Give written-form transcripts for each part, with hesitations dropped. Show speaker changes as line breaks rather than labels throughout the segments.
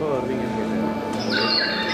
எப்போ வருவீங்கன்னு கேட்டேன்.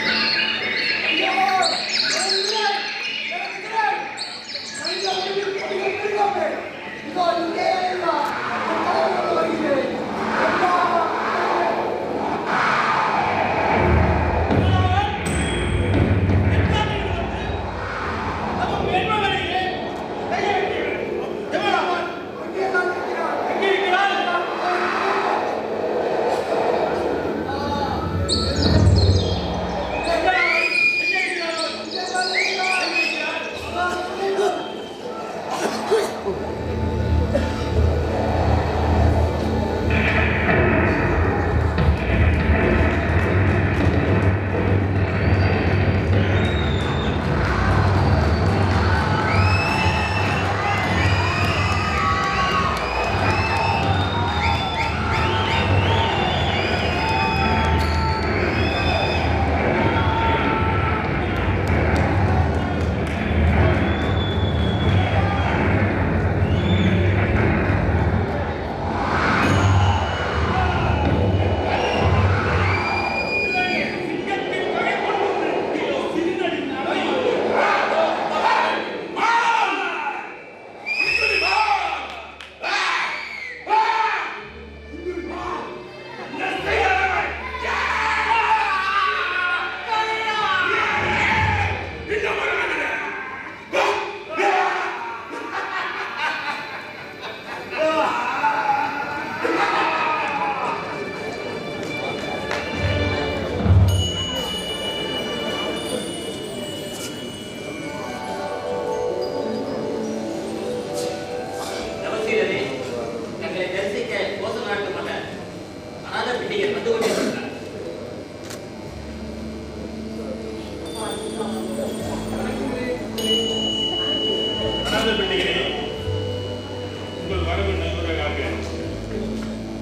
உங்கள் வரவு நண்பர்களாக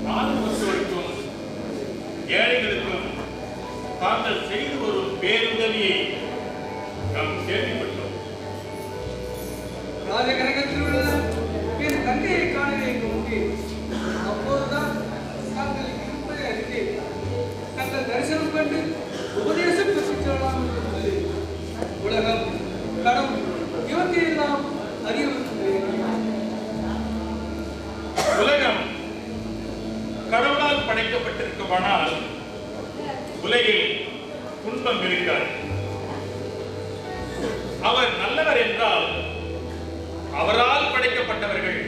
மக்களுக்கும் ஏழைகளுக்கும் தாங்கள் செய்து வரும் பேருதவியை நாம் கேள்விப்பட்டோம்.
ராஜகனகத்தில் உள்ள என் தங்கையை காண வேண்டும். அப்போதுதான் தாங்கள் இருப்பதை அறிந்தேன். தங்கள் தரிசனம் கண்டு உபதேசம் பெற்றுச் செல்லலாம் என்று சொல்லி உலகம் கடவுள் இவற்றை எல்லாம் அறிய
உலகம் கடவுளால் படைக்கப்பட்டிருக்குமானால் உலகில் துன்பம் இருக்காது. அவர் நல்லவர் என்றால் அவரால் படைக்கப்பட்டவர்கள்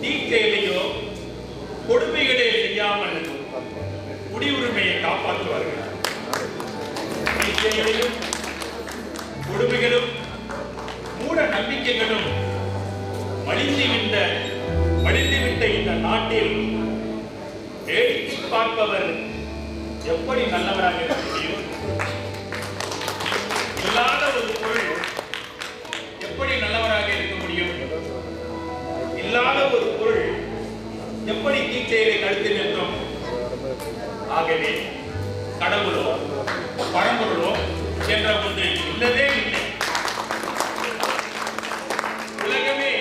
தீச்செயலையோ கொடுமைகளே செய்யாமல் குடியுரிமையை காப்பாற்றுவார்கள். தீச்செயலையும் கொடுமைகளும் மூட நம்பிக்கைகளும் மடிந்துவிட்ட இந்த நாட்டில் வேடிக்கை பார்ப்பவர் எப்படி நல்லவராக இருக்க முடியும்? இல்லாத ஒரு பொருள் எப்படி நல்லவராக இருக்க முடியும்? இல்லாத ஒரு பொருள் எப்படி தீச்செயலை தடுத்து நிற்கும்? ஆகவே கடவுளோ பழம்பொருளோ என்ற ஒன்று இல்லவே இல்லை. உலகமே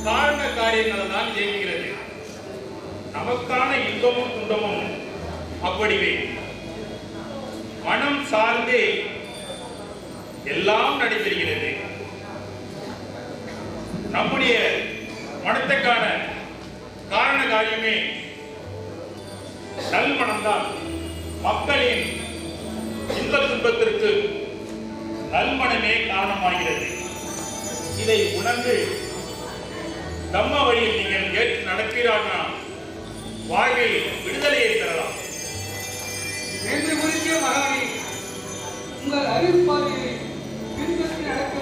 காரண காரியங்கள் தான் இயங்குகிறது. நமக்கான இன்பமும் துன்பமும் அப்படிவே மனம் சார்ந்தே எல்லாம் நடைபெறுகிறது. நம்முடைய மனத்துக்கான காரண காரியமே நல் மனம்தான். மக்களின் இன்ப துன்பத்திற்கு நல்மனமே காரணமாகிறது. இதை உணர்ந்து தம்ம வழியில் நீங்கள் ஏற்று நடக்கிறார்கள் வாழ்வில் விடுதலையை பெறலாம்.
என்று குறிப்பிய மகானே, உங்கள் அறிவிப்பாதையை பின்பற்றி நடக்க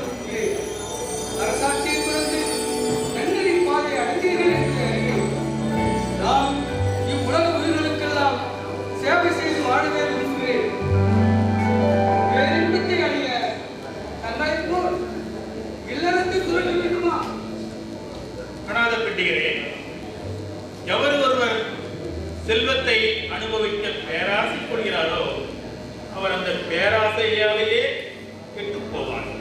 அரசாட்சியை தொடர்ந்து நன்னறி பாதை அடைந்தீர்கள் என்று அறிகிறோம். நாம் இவ்வுலக உயிர்களுக்கெல்லாம் சேவை செய்து வாழவே விரும்புகிறேன். பேரின்பத்தை அடைய தங்களை போல் இல்லறத்தை துறக்க வேண்டுமா?
கணாத பெட்டிகளே, எவர் ஒருவர் செல்வத்தை அனுபவிக்க பேராசை கொள்கிறாரோ அவர் அந்த பேராசையாலேயே கெட்டு போவார்.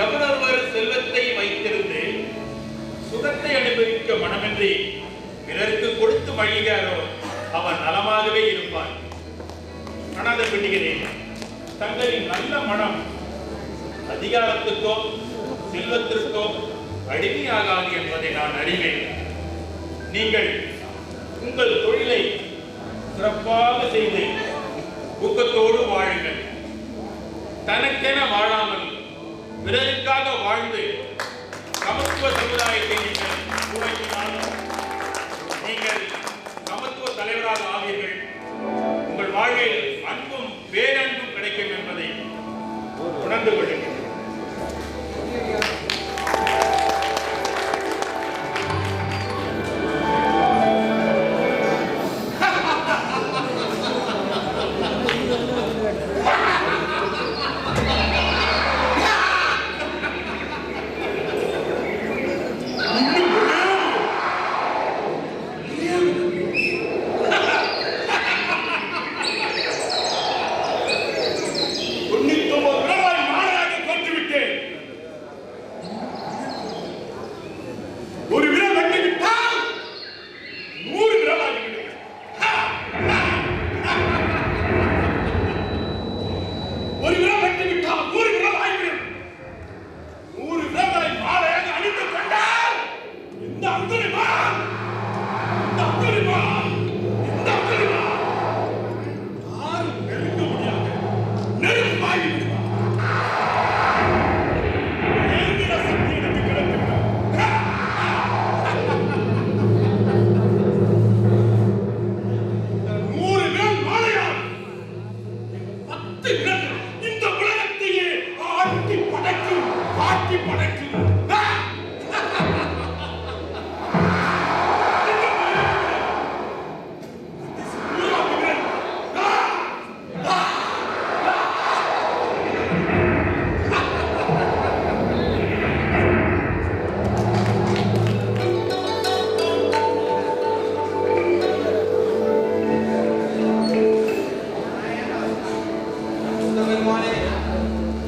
எவரொருவர் செல்வத்தை வைத்திருந்து சுகத்தை அனுபவிக்க மனமின்றி பிறருக்கு கொடுத்து மழிகிறாரோ அவன் நலமாகவே இருப்பான். அனாத பெண்டிகளே, தங்களின் நல்ல மனம் அதிகாரத்துக்கோ செல்வத்திற்கோ அடிமையாகாது என்பதை நான் அறிவேன். நீங்கள் உங்கள் தொழிலை சிறப்பாக செய்து ஊக்கத்தோடு வாழுங்கள். தனக்கென வாழாமல் பிறருக்காக வாழ்ந்து சமத்துவ சமுதாயத்தை நீங்கள் உருவாக்கினாலும் நீங்கள் சமத்துவ தலைவராக ஆவீர்கள். உங்கள் வாழ்வில் அன்பும் பேரன்பும் கிடைக்கும் என்பதை உணர்ந்து கொள்ளுங்கள்.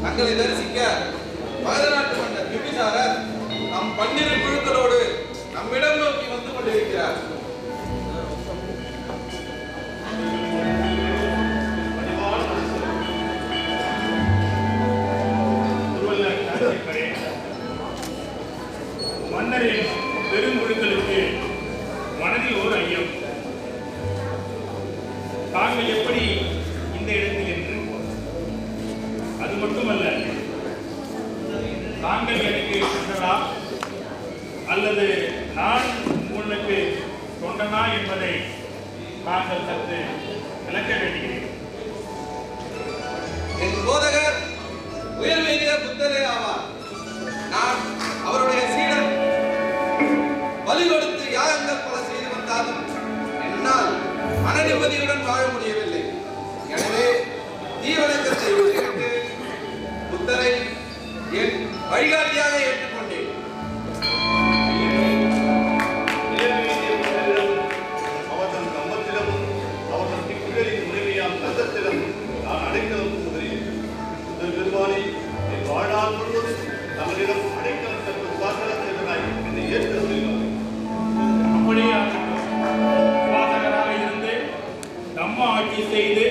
தங்களை தரிசிக்க மகதநாட்டு மன்னர் பிம்பிசாரர் நம் 12 குழுக்களோடு நம்மிடம் நோக்கி வந்து கொண்டிருக்கிறார்.
மன்னரின் பெருங்குழுக்களுக்கு மனதில் ஒரு ஐயம். தாங்கள் எப்படி இந்த இடத்தில் என்று, அது மட்டுமல்ல, தாங்கள் எனக்கு சொன்னதா அல்லது நான் உங்களுக்கு சொன்னனா என்பதை தாங்கள் சற்று விளக்க வேண்டுகிறேன்.
என் போதகர் உயர்வேதிய புத்தரே ஆவார். நான் அவருடைய சீடன். பலி கொடுத்து யாகங்கள் பல செய்து வந்தாலும் என்னால் மன நிம்மதியுடன் வாழ முடியவில்லை. எனவே தீவணக்கத்தை விட்டுவிட்டு புத்தரை என் வழிகாட்டியாக ஏற்றுக்கொண்டேன்.
அவர்கள் கம்பத்திலும் அவர்கள் திக்குகளின் உரிமையாம் தந்தத்திலும் நான் அடைக்கலம் புகுகிறேன். பெருமானி என் வாழ்நாள் முழுவதும் தங்களிடம் அடைக்கலம் தரும் சுவாசனாய் என்னை ஏற்க சொல்கிறார்.
அப்படியே சுவாசகராக இருந்து தம்ம ஆட்சி செய்து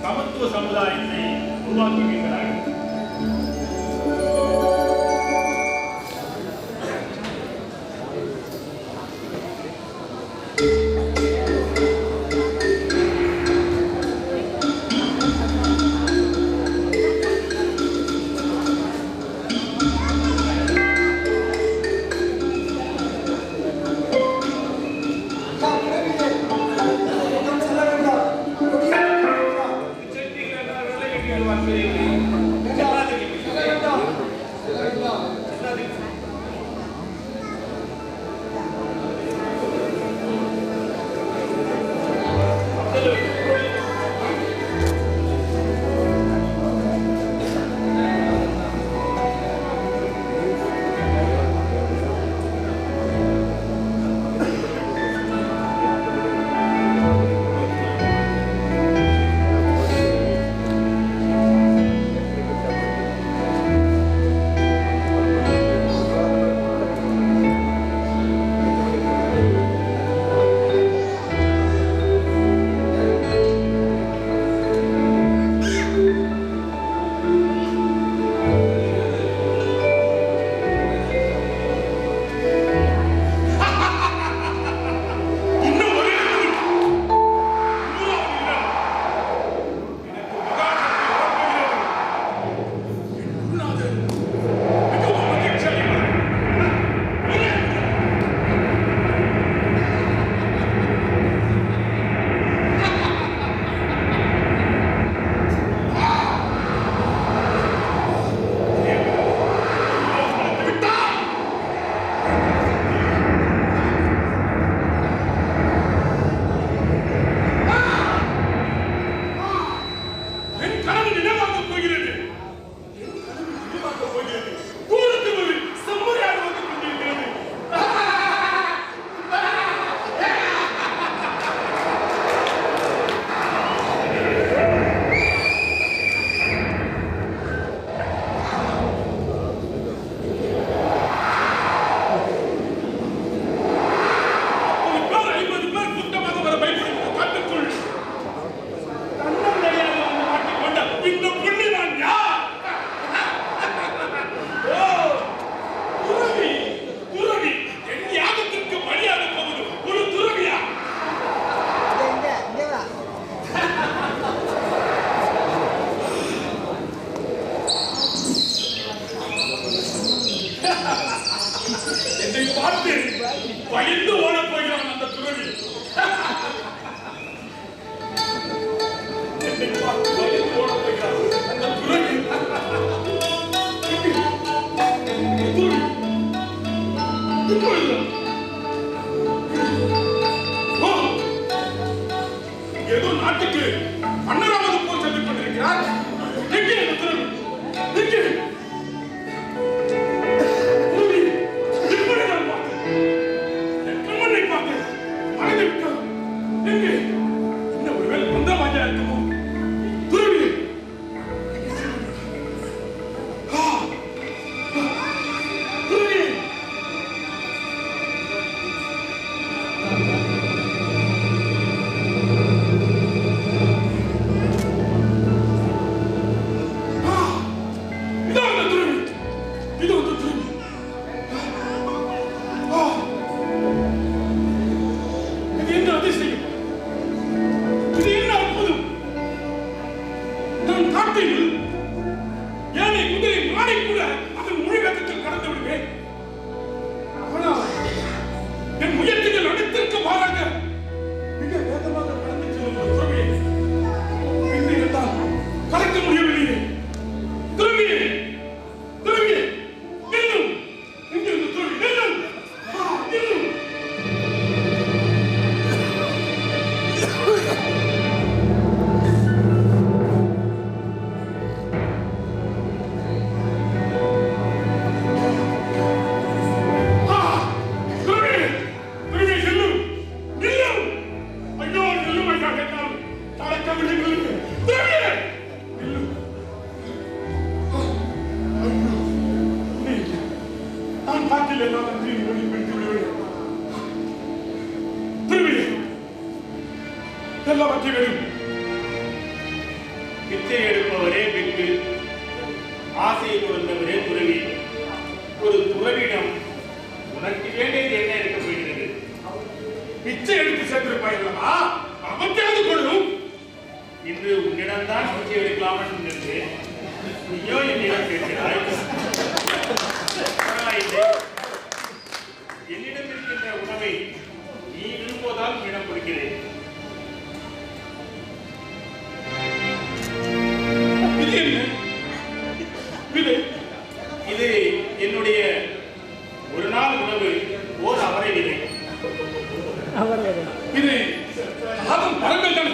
சமத்துவ சமுதாயத்தை உருவாக்குகிறார்கள்.
செட்டிகள்
நாட்டுக்கு மன்னராவது போல் சென்று கொண்டிருக்கிறார். எங்கே இந்த துறவி? எங்கே? இப்படி நான் பார்த்தேன். என் கண்மண்ணை பார்த்தேன். மனதை விட்டார். எங்கே? இந்த ஒருவேளை மந்திரவாதியா இருக்குமோ? துறவி! துறவி!
பிச்சை எடுப்பவரே பிக்கு, ஆசையை கொடுத்தவரே துறவி. ஒரு துறவிடம் உனக்கு வேண்டியது என்ன இருக்க போகிறது?
பிச்சை எடுத்து சென்றிருப்பாய் அல்லவா? அவற்றையாவது கொள்ளும்.
இன்று உன்னிடம்தான் பிச்சை எடுக்கலாம் என்று நீயோ என்னிடம் கேட்கிறாய். பரவாயில்லை, என்னிடம் இருக்கின்ற உணவை நீ விரும்புவதால் உன்னிடம் கொடுக்கிறேன். இது என்னுடைய ஒரு நாள் உணவு, ஓர் அவரை விதை.
இது சாதம் பழங்கள் தான்.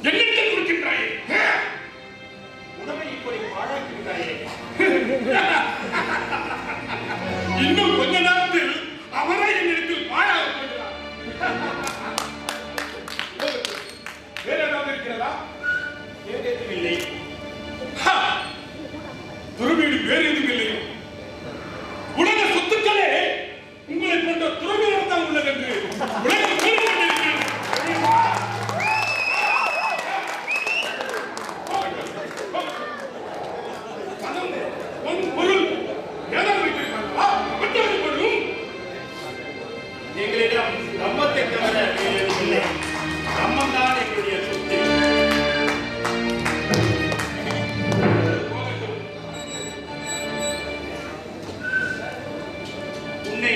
என்னென்ன கொடுக்கின்றாயே?
உணவை இப்படி பாழாக்கிவிட்டாயே.
இன்னும் கொஞ்ச நேரத்தில் அவரை என்னிடத்தில் பாழாக போகிறார். வேற ஏதாவது இருக்கிறதா?
ஏதேதும் இல்லை.
துறவியடி வேறு எதுவும் இல்லையோ? உலக சொத்துக்களே உங்களை போன்ற துறவியிடம் தான் உள்ளது என்று உலகம் கூறிக் கொண்டிருக்கிறது. உன் பொருள் ஏதாவது வைத்திருப்பார்களா? அவற்றை பொருளும்
எங்களிடம் கம்பத்தை தவிர வேறு எதுவும் இல்லை. கம்பம் தான் எங்களுடைய சொத்து. உன்னை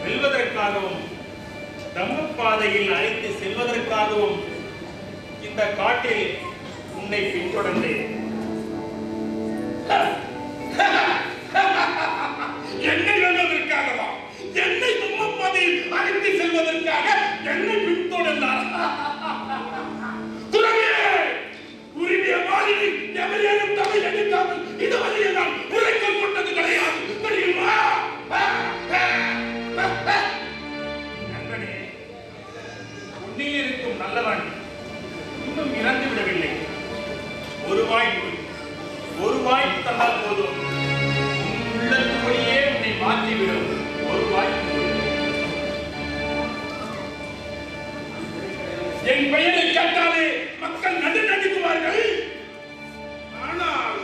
வெல்வதற்காகவும் தம்மப்பாதையில் அழைத்து செல்வதற்காகவும் இந்த காட்டில் உன்னை பின்தொடர்ந்தேன்.
என்னை வெல்வதற்காகவா? என்னை தம்மப்பாதையில் அழைத்து செல்வதற்காக என்னை பின்தொடர்ந்தார். துறவியே, உரிமைய மாதிரி எவரேனும் தமிழ் அடிக்காமல் இதுவரையே நான் உரைக்கல் கொண்டது கிடையாது, தெரியுமா?
நண்பனே, உன்னில் இருக்கும் நல்லவன் இன்னும் இறந்து விடவில்லை. ஒரு வாய்ப்பு தந்தால் போதும். உன் உள்ளத்துக்குள்ளேயே உன்னை மாற்றிவிடும். ஒரு வாய்ப்பு.
என் பெயரை கேட்டாலே மக்கள் நடுநடுங்குவார்கள். ஆனால்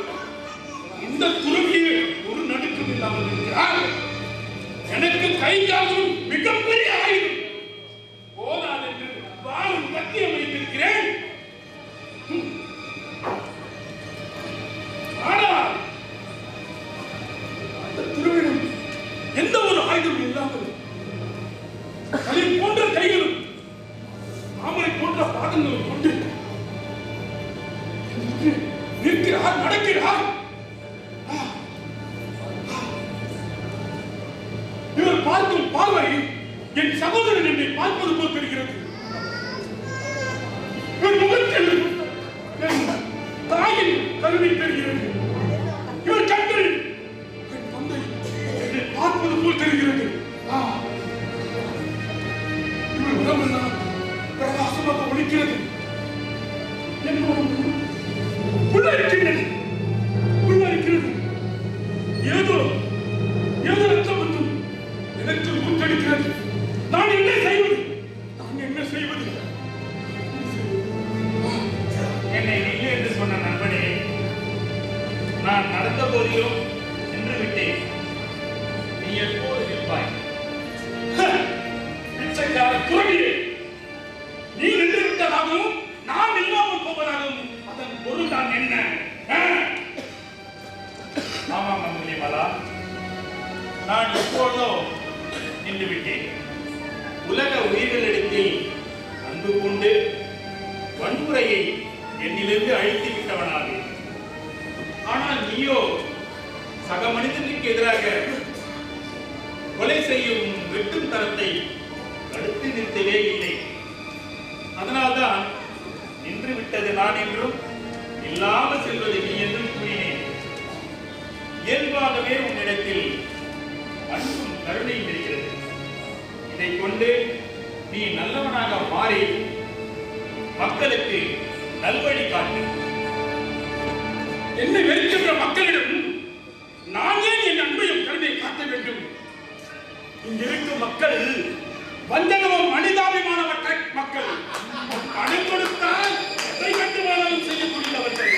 இந்த துறவியே ஒரு நடுக்கம் இல்லாமல் இருக்கிறார். எனக்கு கை காலும் மிகப்பெரிய ஆயுதம் போதாது என்று வாழும் கத்தியம் வைத்திருக்கிறேன். ஆனால் அந்த துறவிடம் எந்த ஒரு ஆயுதம் இல்லாமல் கை போன்ற கைகளும் தாமரை போன்ற பாதங்களும் கொண்டு நிற்கிறார், நடக்கிறார். இவர் பார்க்கும் பார்வை என் சகோதரன் என்னை பார்ப்பது போல் தெரிகிறது. இவர் முகமெல்லாம் பிரகாசமாக ஒழிக்கிறது. என்னோட புல்லரிக்கின்றது, புல்லரிக்கிறது. ஏதோ ஏதோ ரத்தம் மட்டும் எனக்கு ஊற்றெடுக்கிறது. நான் என்ன செய்வது? நான் என்ன செய்வது?
என்னை நில்லு என்று சொன்ன நண்பனே, நான் நடந்த போதிலும் நின்று விட்டேன். நீ எப்போது நிற்பாய்?
பிச்சைக்கார துறவியே, நீ நின்று விட்டதாகவும் நான் இல்லாமல் போவதாகவும் அதன் பொருள் தான் என்ன?
ஆமாம் அங்குலிமாலா, நான் எப்பொழுதோ நின்று விட்டேன். உலக உயிர்களிடத்தில் அன்பு கொண்டு வன்முறையை என்னிலிருந்து அழித்து விட்டவனாக. ஆனால் நீயோ சக மனிதனுக்கு எதிராக கொலை செய்யும் வெட்டும் தரத்தை தடுத்து நிறுத்தவே இல்லை. அதனால்தான் நின்று விட்டது நான் என்றும் இல்லாமல் செல்வது நீ என்றும் கூறினேன். இயல்பாகவே உன்னிடத்தில் அன்பும் கருணையும் இருக்கிறது. இதை கொண்டு நீ நல்லவனாக மாறி மக்களுக்கு நல்வழி காட்டு.
என்னை வெறுக்கின்ற மக்களிடம் நான் ஏன் என் அன்பையும் கருணை காட்ட வேண்டும்? இங்கிருக்கும் மக்கள் வஞ்சகமும் மனிதாபிமானமற்ற மக்கள். பணம் கொடுத்தால் எதை கட்டுமானாலும் செய்யக்கூடியவர்கள்.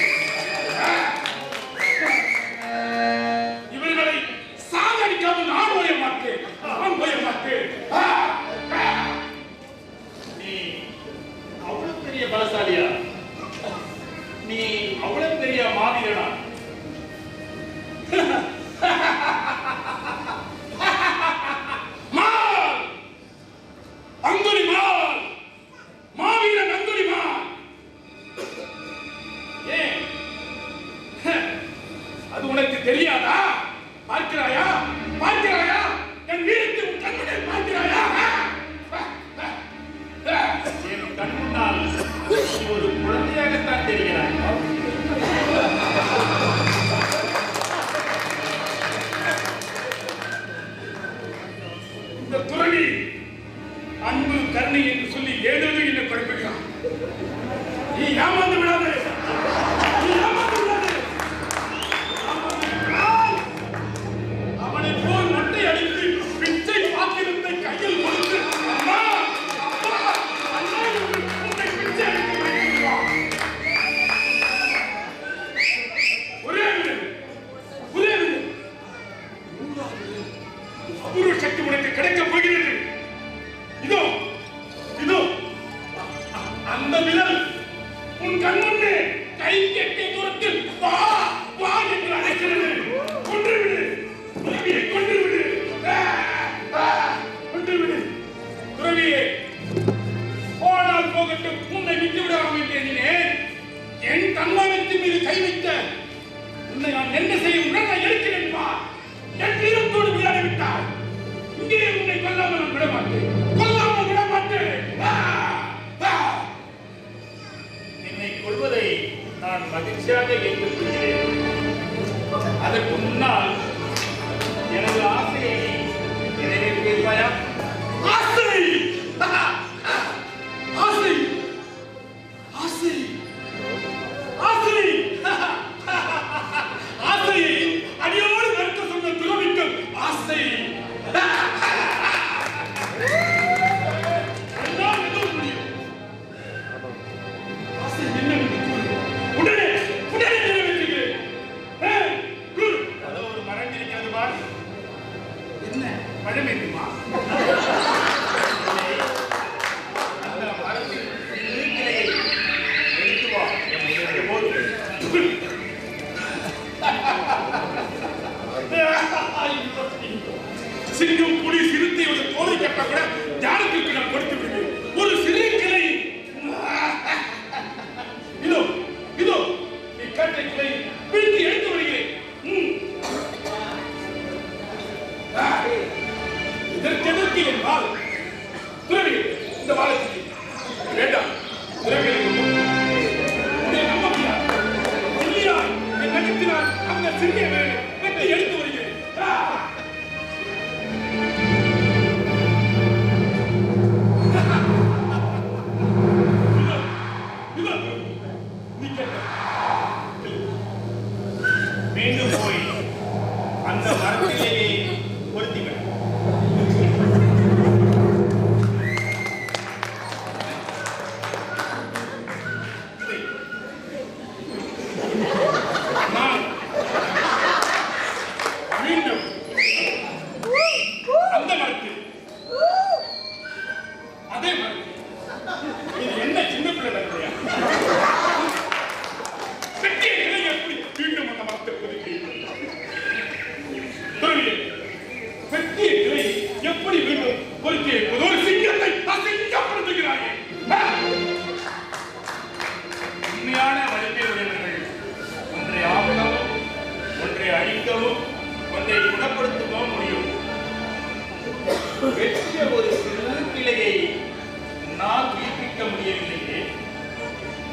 இவர்களை சாகடிக்காமல் நான் ஓய மாட்டேன், நான் ஓய மாட்டேன்.
நீ அவ்வளவு பெரிய பலசாலியா? நீ அவ்வளவு பெரிய மாவீரனா?
அங்குலிமால், மாவீரன் அங்குலிமால்.
ஏன்?
அது உனக்கு தெரியாதா? பார்க்கிறாயா, பார்க்கிறாயா? என் வீருக்கு உன் கண்முன்னே பார்க்கிறாயா?
என் கண் முன்னால் நீ ஒரு குழந்தையாகத்தான் தெரிகிறாய்.
இந்த துறவி அன்பு கருணை என்று சொல்லி ஏதேதோ என்னை குழப்புகிறான். நீ ஏமாந்து விடாதே, நீ ஏமாந்து விடாதே. அவனை போல் மட்டை அடித்து பிச்சை பாத்திரத்தை கையில் கொடுத்து அம்மா, அப்பா, அண்ணா என்று உன்னை பிச்சை அடித்து வைத்திருக்கிறான். ஒரே விடு, ஒரே விடு. அபூர்வ சக்தி உனக்கு கிடைக்கப் போகிறது. இதோ இதோ அந்த விரல் உன் கண்முன்னே கை கெட்டிய தூரத்தில் வா வா என்று அழைக்கிறது. கொன்றுவிடு, துறவியை கொன்றுவிடு, கொன்றுவிடு. துறவியே, போனால் போகட்டும், உன்னை விட்டு விடாமல் என்று எண்ணினேன். என் தன்மானத்தின் மீது கை வைத்த உன்னை நான் என்ன செய்ய உடனே இருக்கிறேன் பா. என் வீரத்தோடு விளையாடி விட்டார். இங்கே உன்னை கொல்லாமல் நான் விட மாட்டேன், கொல்லாமல் விட மாட்டேன்.
என்னை கொள்வதை நான் மகிழ்ச்சியாக ஏற்றுக்கொள்கிறேன். அதற்கு முன்னால் எனது ஆசையை நீ நிறைவேற்றியிருப்பாயா?
ஆசை, ஆசை, ஆசை, ஆசை, ஆசையை அடியோடு நிறுத்த சொன்ன துறவிக்கு ஆசை. என்னால் எதுவும் முடியும். ஆசை என்னவென்று கூறு. உடனே உடனே நிறைவேற்றுகிறேன். கூறு.
அதோ ஒரு மரம் இருக்கிறது பார்.
இது என்ன சின்ன பிள்ளை தன்மையா? வெட்டிய கிளை எப்படி மீண்டும் அந்த மரத்தை புதுக்கிறீர்கள்? துறவியே, வெட்டிய கிளை எப்படி மீண்டும் பொறுக்கி ஒரு சிங்கத்தை அசிங்கப்படுத்துகிறாயே? உண்மையான வலிமை உடையவர்கள் ஒன்றை ஆக்கவும் ஒன்றை அழிக்கவும் ஒன்றை குணப்படுத்தவும் முடியும். வெற்றிய ஒரு சிறு கிளையை உன்னால் உயிர்ப்பிக்க முடியவில்லையே,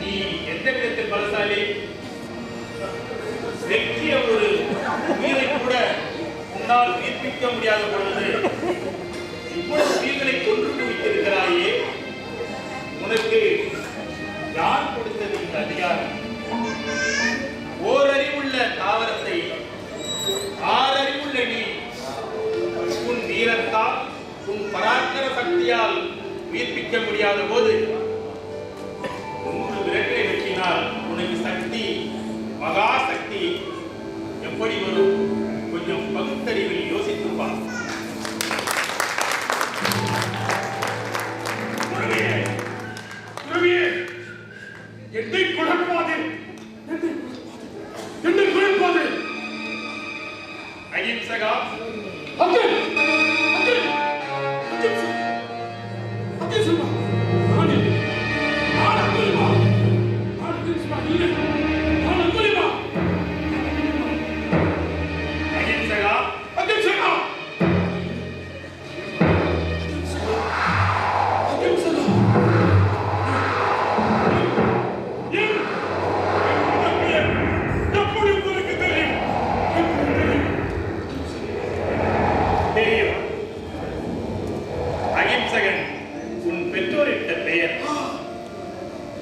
நீ எந்த விதத்தில் பலசாலி? வெற்றிய ஒரு உயிரை கூட உன்னால் உயிர்ப்பிக்க முடியாத பொழுது இவ்வளவு உயிர்களை கொன்று குவித்திருக்கிறாயே, உனக்கு யார் கொடுத்தது இந்த அதிகாரம்? ஓரறிவுள்ள தாவரத்தை ஆறறிவுள்ள நீ உன் வீரத்தால் உன் பராக்கிர சக்தியால் உயிர்ப்பிக்க முடியாத போது 3 விரல்களை வெட்டினால் உனக்கு சக்தி, மகா சக்தி எப்படி வரும்? கொஞ்சம் பகுத்தறிவில் யோசித்துப்பா. என்னை குழப்பாது, என்னை குழப்பாது. அகிம்சகா,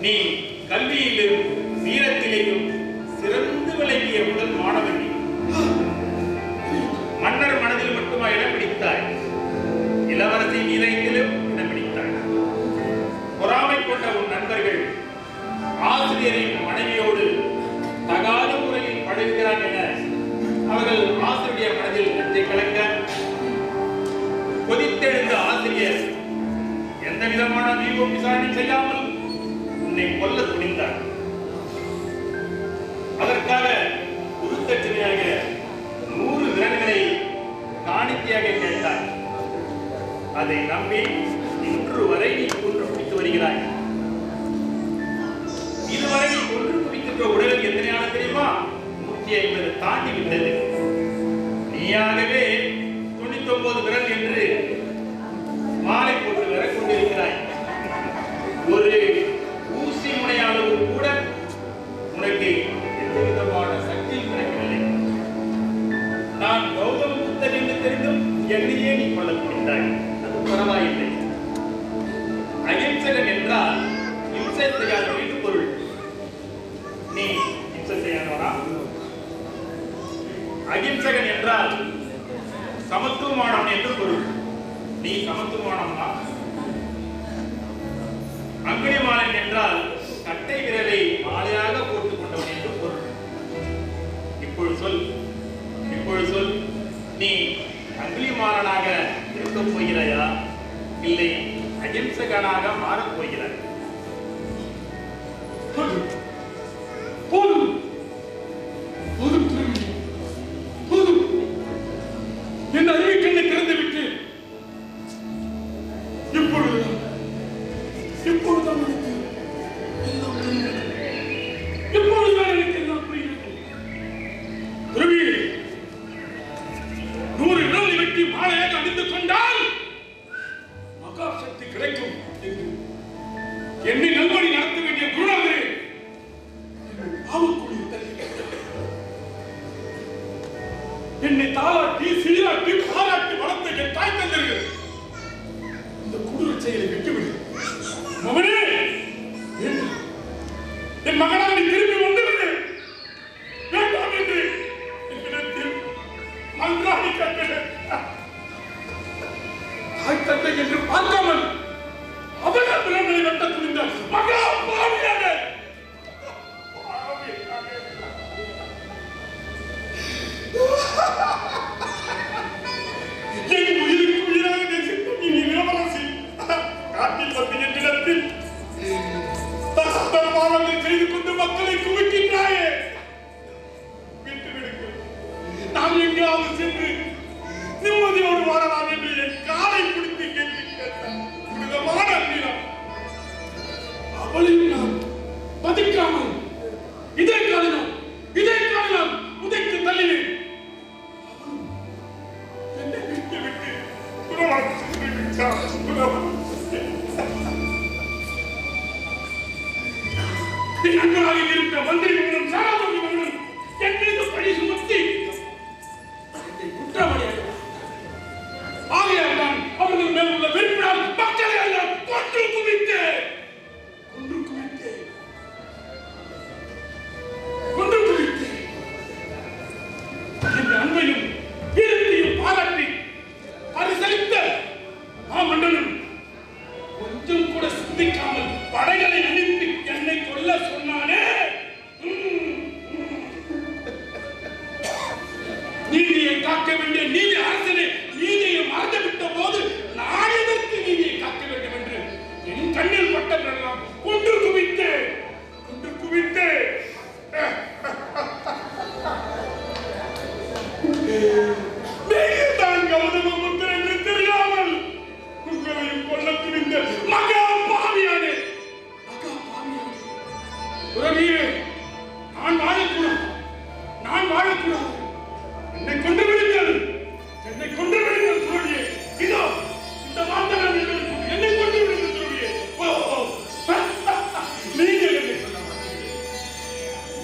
நீ கல்வியிலும் வீரத்திலேயும் சிறந்து விளங்கிய முதல் மாணவன். மன்னர் மனதில் மட்டுமா இடம் பிடித்தாய், இளவரசி நிலையத்திலும் இடம் பிடித்தாய். பொறாமை கொண்ட உன் நண்பர்கள் ஆசிரியரின் மனைவியோடு தகாத முறையில் பழகுகிறான் என அவர்கள் ஆசிரியர் மனதில் நெஞ்சை கலக்க, கொதித்தெழுந்த ஆசிரியர் எந்த விதமான விசாரணை செய்யாமல் உன்னை கொல்ல துணிந்தார். அதற்காக குருத்தட்சணையாக 100 விரல்களை காணிக்கையாக கேட்டார். அதை நம்பி இன்று வரை நீ கொன்று குடித்து வருகிறாய். இதுவரை நீ கொன்று குடிக்கின்ற உடல் எத்தனையான தெரியுமா? 150 தாண்டி விட்டது. நீயாகவே 99 விரல் என்று மாலை போட்டு வர கொண்டிருக்கிறாய். ஒரு ஊசி முனையாளவு கூட உனக்கு எந்த விதமான சக்தியும் கிடைக்கவில்லை. நான் கௌதம புத்தன் என்று தெரிந்தும் என்னையே நீ கொள்ள முடிந்தாய். அது பரவாயில்லை. அகிம்சகன் என்றால் இம்சை செய்யாதவன் என்று பொருள். நீ இம்சை செய்யாதவனா? அகிம்சகன் என்றால் சமத்துவமானவன் என்று பொருள். நீ சமத்துவமானவனா? அங்கிலிமாலன் என்றால் கட்டை விரலை மாலையாக போட்டுக் கொண்டவன் என்று பொருள். இப்பொழுது சொல், நீ அங்கிலிமாலனாக இருக்கப் போகிறாயா, இல்லை அகிம்சகனாக மாறப் போகிறாய்?
போதும், என் அறிவிக்கண்ணை திறந்துவிட்டு இப்பொழுதுதான் எனக்கு எல்லாம் புரிகிறது. துறவியே, 100 விரலை வெட்டி மாலையாக அணிந்து கொண்டால் மகா சக்தி கிடைக்கும் என்று என்னை நல்வழி நடத்த வேண்டிய குருநாதரே என்னை தாளாட்டி சீராட்டி பாராட்டி வளர்த்த என் தாய் தந்தர்கள் இந்த கொடூர செயலை விட்டுவிடு. மகனே, என் மகனாக நீ திரும்பி வந்துவிடு. வேண்டாம் என்று என்னிடத்தில் மன்றாடி கண்டேன். தாய் தந்தை என்று பார்க்காமல் அவர்கள் பிறங்களை வெட்ட துணிந்த மகா பாவியாக என் உயிருக்கு உயிராக நேசித்த நீ இளவரசி காட்டில் வந்து என்னிடத்தில்
அவளையும் நாம் மதிக்காமல் இதே காலம் உதைத்து தள்ளினேன். என்னை விட்டு புறவாசி சென்று விட்டார். நண்பராக இருந்த மந்திரிகளும் சாராதவர்களும் என் மீது பழி சுமத்தி என்னை குற்றவாளியாக ஆகையால் தான் அவர்கள் மேல் உள்ள வெறுப்பினால் மக்களை எல்லாம் கொன்று குவித்தேன். என் அன்பையும் வீரத்தையும் பாராட்டி பரிசளித்த மாமன்னனும் கொஞ்சம் கூட சிந்திக்காமல் படைகளை அனுப்பி என்னை கொல்ல சொன்னானே. நீதியை காக்க வேண்டிய நீதி அரசனே நீதியை மறந்துவிட்ட போது நான் எதற்கு நீதியை காக்க வேண்டும் என்று என் கண்ணில் பட்டவரெல்லாம் கொன்று குவித்து நீங்கள் தான் கௌதம புத்தர் என்று தெரியாமல் உங்களையும் கொல்ல துணிந்த மகா பாவியானே. உறவியே, நான் வாழக்கூடாது. என்னை கொண்டு விடுங்கள் துறவியே. இதோ இந்த மாந்தரன் என்னை கொண்டு விடுங்கள் துறவியே.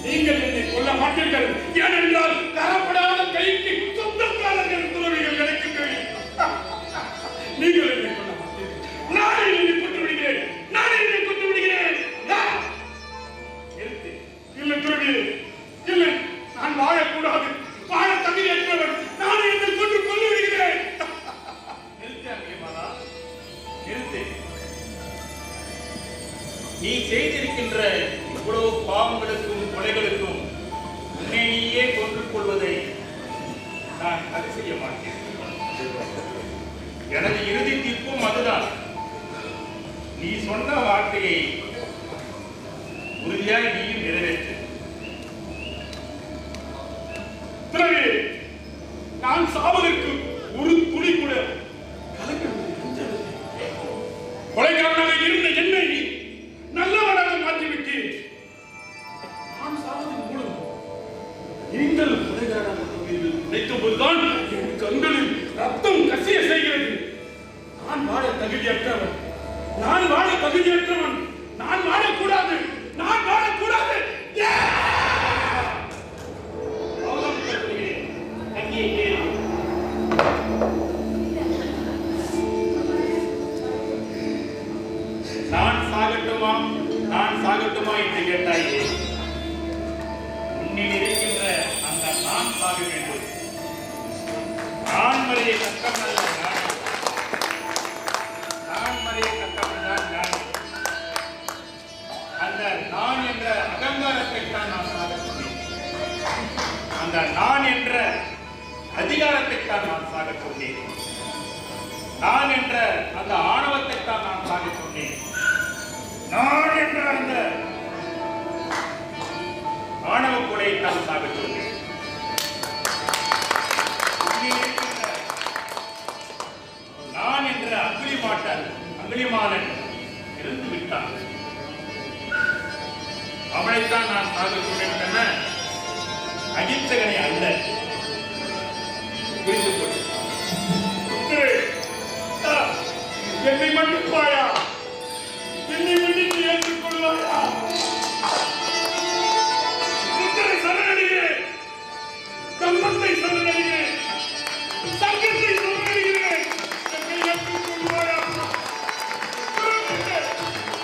நீங்கள் என்னை கொல்ல மாட்டீர்கள். ஏனென்றால் தரப்படாத கைக்கு சொந்தக்காரர்கள் துறவிகள் எனக்கு தெரியும். நீங்கள் என்னை கொல்ல மாட்டீர்கள். நானே என்னை கொண்டு விடுகிறேன். இல்லை துறவியே, இல்லை, நான் வாழக்கூடாது. வாழ தகுதியற்றவன். நானே என்னை கொண்டு கொண்டு விடுகிறேன்.
நிறுத்து. நீ செய்திருக்கின்ற இவ்வளவு பாவங்களுக்கும் கொலைகளுக்கும் உன்னை நீயே கொன்று கொள்வதை நான் அது செய்ய மாட்டேன். எனது இறுதி தீர்ப்பும் அதுதான். நீ சொன்ன வார்த்தையை உறுதியாய் நீயும் நிறைவேற்று.
நான் சாவதற்கு ஒரு துளி கூட கொலைக்காரனாக இருந்த என்னை நல்லவனாக மாற்றிவிட்டு நான் சாவதன் மூலம் நீங்கள் கொலைகாரனாக நினைத்த போதுதான் என் கண்களில் ரத்தம் கசிய செய்கிறது. நான் வாழ தகுதியற்றவன். நான் வாழக்கூடாது.
நான் சாகட்டுமா என்று கேட்டாயே. உன்னில் இருக்கின்ற அந்த நான் சாக வேண்டும். நான் மறையை கட்டமல்ல நான் மறையை கட்டமல்தான் நான். அந்த நான் என்ற அகங்காரத்தை தான் நான் சாக சொன்னேன். அந்த நான் என்ற அதிகாரத்தை தான் நான் சாக சொன்னேன். நான் என்ற அந்த ஆணவத்தை தான் நான் சாக சொன்னேன். நான் என்ற அந்த ஆணவ கொலையை தான் சாக சொன்னேன். நான் என்ற அங்கிலிமாலன் இருந்து விட்டான். அவளைத்தான் நான் சாக சொன்னேன். அகிம்சகனை அல்ல. புரிந்து கொள்.
என்னை மன்னிப்பாயா? என்னை மன்னித்து ஏற்றுக்கொள்வாயா? புத்தரை சரணடைகிறேன். தம்மத்தை சரணடைகிறேன். சங்கத்தை சரணடைகிறேன். என்னை ஏற்றுக்கொள்வாயா?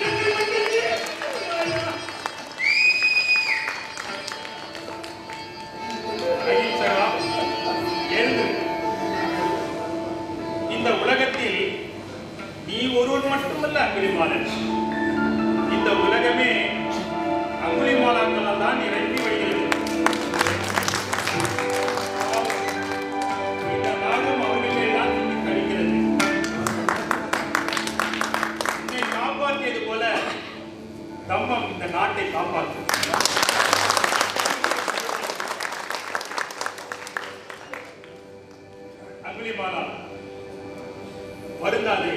என்னை மன்னித்து
அகிம்சகா, எழுந்து. இந்த உலகத்தில் நீ ஒருவன் மட்டுமல்ல அங்குலிமாலன். இந்த உலகமே அங்குலிமாலாக்களால் தான் நிரம்பி வருகிறது. இந்த நாடும் அவர்களே தான் கழிக்கிறது. உன்னை காப்பாற்றியது போல தம்மம் இந்த நாட்டை காப்பாற்றும். அங்குலிமாலா, வருந்தாதே,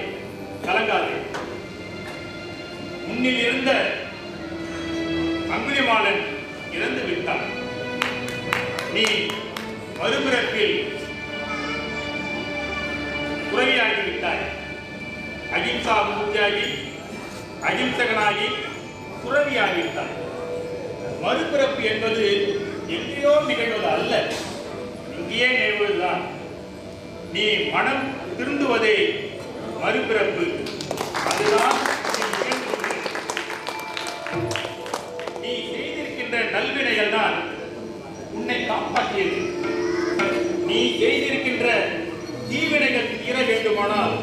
கலங்காதே. உன்னில் இருந்த அங்குலிமாலன் இறந்து விட்டான். நீ மறுபிறப்பில் துறவியாகிவிட்டாய். அகிம்சா மூர்த்தியாகி அகிம்சகனாகி துறவியாகிவிட்டாய். மறுபிறப்பு என்பது எங்கேயோ நிகழ்வது அல்ல, இங்கேயே நிகழ்வதுதான். நீ மனம் திருந்துவதே மறுபிறப்பு. அதுதான் நீ செய்திருக்கின்ற நல்வினைகள் தான் உன்னை காப்பாற்றியது. நீ செய்திருக்கின்ற தீவினைகள் தீர வேண்டுமானால்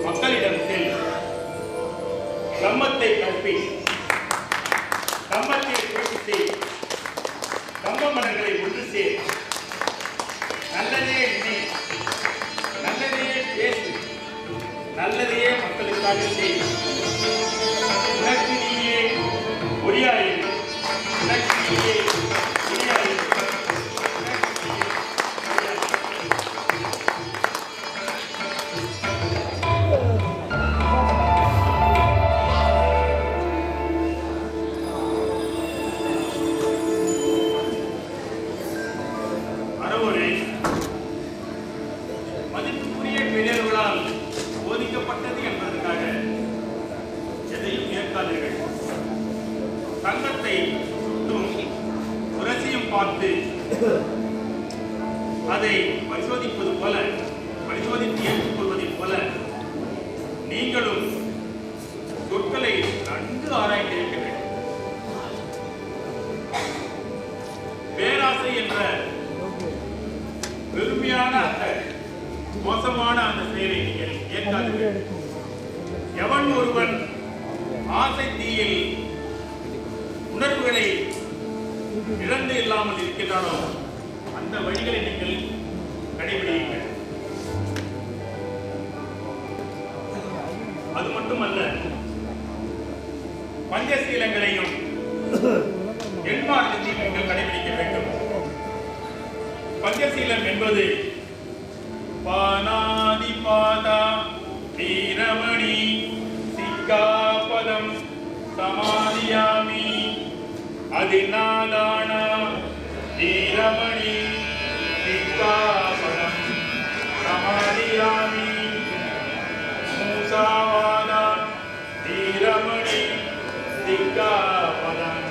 மக்களிடம் செல், கம்மத்தை கற்பி, கம்மத்தை பேசி, கம்ப மன்னர்களை ஒன்று சேர், நல்லதே எண்ணி, நல்லதையே பேசு, நல்லதையே மக்களுக்காக செய். உனக்கு நீயே ஒளியாயிரு, உனக்கு நீயே ஒளியாயிரு. மதிப்புக்குரிய பெரியவர்களால் போதிக்கப்பட்டது என்பதற்காக எதையும் ஏற்காதீர்கள். தங்கத்தை சுட்டும் உரசியும் பார்த்து அதை பரிசோதிப்பது போல, பரிசோதித்து ஏற்றுக்கொள்வதைப் போல நீங்களும் சொற்களை நன்கு ஆராய்ந்திருக்க வேண்டும். பேராசை என்ற பெருமையான அந்த மோசமான அந்த செயலை நீங்கள் ஏற்காதீர்கள். எவன் ஒருவன் ஆசை தீயில் உணர்வுகளை இழந்து இல்லாமல் இருக்கின்றானோ அந்த வழிகளை நீங்கள் கடைபிடியுங்கள். அது மட்டுமல்ல, பஞ்சசீலங்களையும் எண்மார்க்கத்தையும் நீங்கள் கடைபிடிக்க வேண்டும். பஞ்சசீலம் என்பது பானாதிபாதா வீரமணி சிக்காபதம் சமாதியாமி அதிநாதான வீரமணி சிக்காபதம் சமாதியாமி மூசாவாதா வீரமணி சிக்காபதம்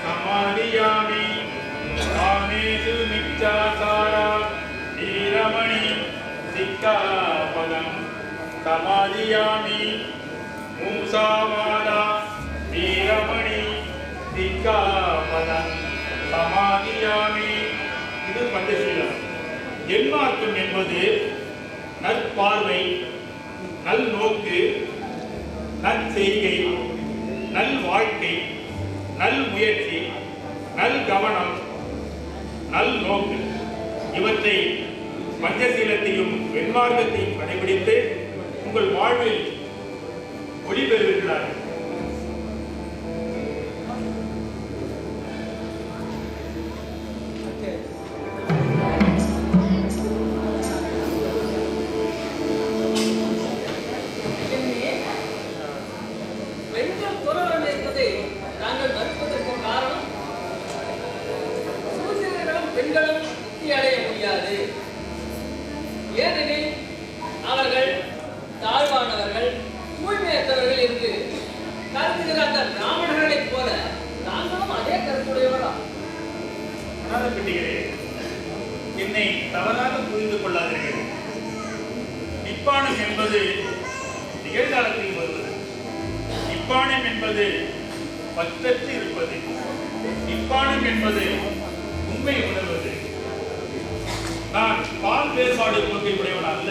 சமாதியாமி காமேஷு மிச்சாசாரா வீரமணி சிக்காபதம் சமாதியாமி மூசாவாதா வீரமணி சிக்காபதம் சமாதியாமி. இது பஞ்சசீலம். எண்மார்க்கம் என்பது நற்பார்வை, நல் நோக்கு, நற்செய்கை, நல் வாழ்க்கை, நல் முயற்சி, நல் கவனம், நல் நோக்கு. இவற்றை பஞ்சசீலத்தையும் வெண்மார்க்கத்தையும் கடைபிடித்து உங்கள் வாழ்வில் ஒளி பெறுகிறார்கள்.
பெண்கள் துறவரம் என்பதை நாங்கள் மறுப்பதற்கு காரணம், சூத்திரர்களும் பெண்களும் முக்தி அடைய முடியாது. ஏனெனில் அவர்கள் தாழ்வானவர்கள், தூய்மையற்றவர்கள் என்று கருதுகிற அந்த பிராமணர்களைப் போல நாங்களும் அதே கருத்துடையவரா?
என்னை தவறாக புரிந்து கொள்ளாதீர்கள். நிப்பானம் என்பது நிகழ்காலத்தில் வருவது. நிப்பானம் என்பது பற்றற்று இருப்பது. நிப்பானம் என்பது உண்மை உணர்வது. நான் பால் வேறுபாடு கொள்கை உடையவன் அல்ல.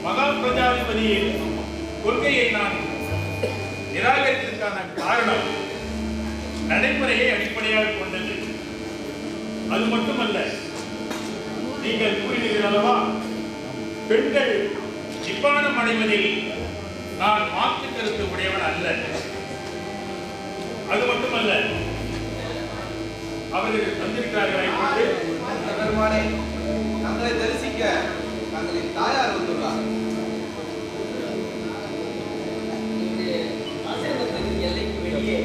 மகா பிரஜாதிபதியின் கொள்கையை நான் நிராகரித்ததற்கான காரணம் நடைமுறையை அடிப்படையாக கொண்டது. அது மட்டுமல்ல, நீங்கள் கூறினீர்கள் அல்லவா, பெண்கள் நிப்பானம் அடைவதில் நான் மாற்று கருத்து உடையவன் அல்ல. அது மட்டுமல்ல, அவர்கள் தந்திருக்கிறார்கள்.
பெருமானே, தங்களை தரிசிக்க தங்களின் தாயார் வந்துள்ளார்.
இந்த ஆசிரமத்தின் எல்லைக்கு வெளியே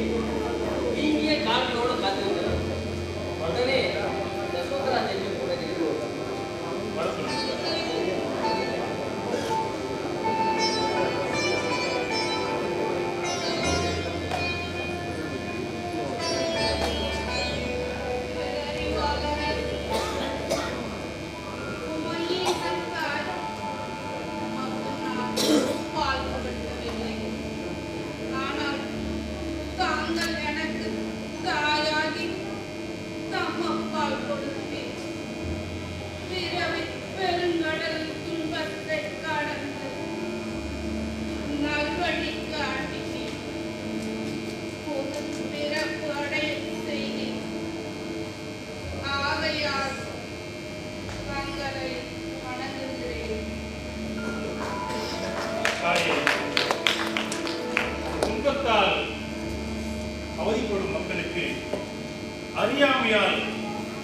அறியாமையால்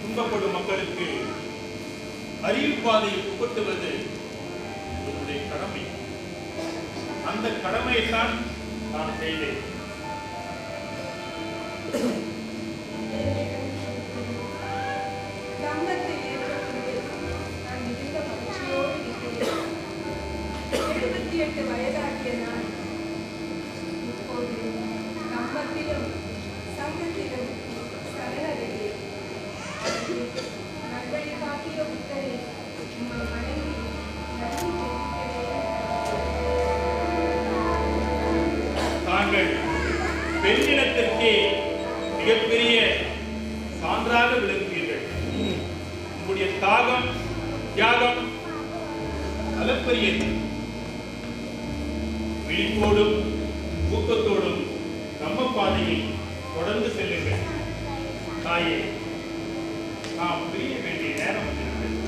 துன்பப்படும் மக்களுக்கு அறிவு பாதையை புகட்டுவது என்னுடைய கடமை. அந்த கடமையைத்தான் நான் செய்தேன்.
தம்பத்தை ஏற்படுத்தி நான் மிகுந்த மகிழ்ச்சியோடு இருக்கிறேன். 78 வயதாகிய நான் இப்போது தம்பத்திலும் சங்கத்திலும் சரணடைகிறேன். நல்வழி காட்டிய புத்தரை உம்மை வணங்கி நன்றி தெரிவிக்கிறேன்.
தாங்கள் பெண்ணினத்திற்கே மிகப்பெரிய சான்றாக விளங்குவீர்கள். உங்களுடைய தாகம் தியாகம் அளப்பரியது. விழிப்போடும் ஊக்கத்தோடும் நம்ம பாதையை தொடர்ந்து செல்லுங்கள். தாயே, நாம் பிரிய வேண்டிய நேரம் வந்திருக்கிறது.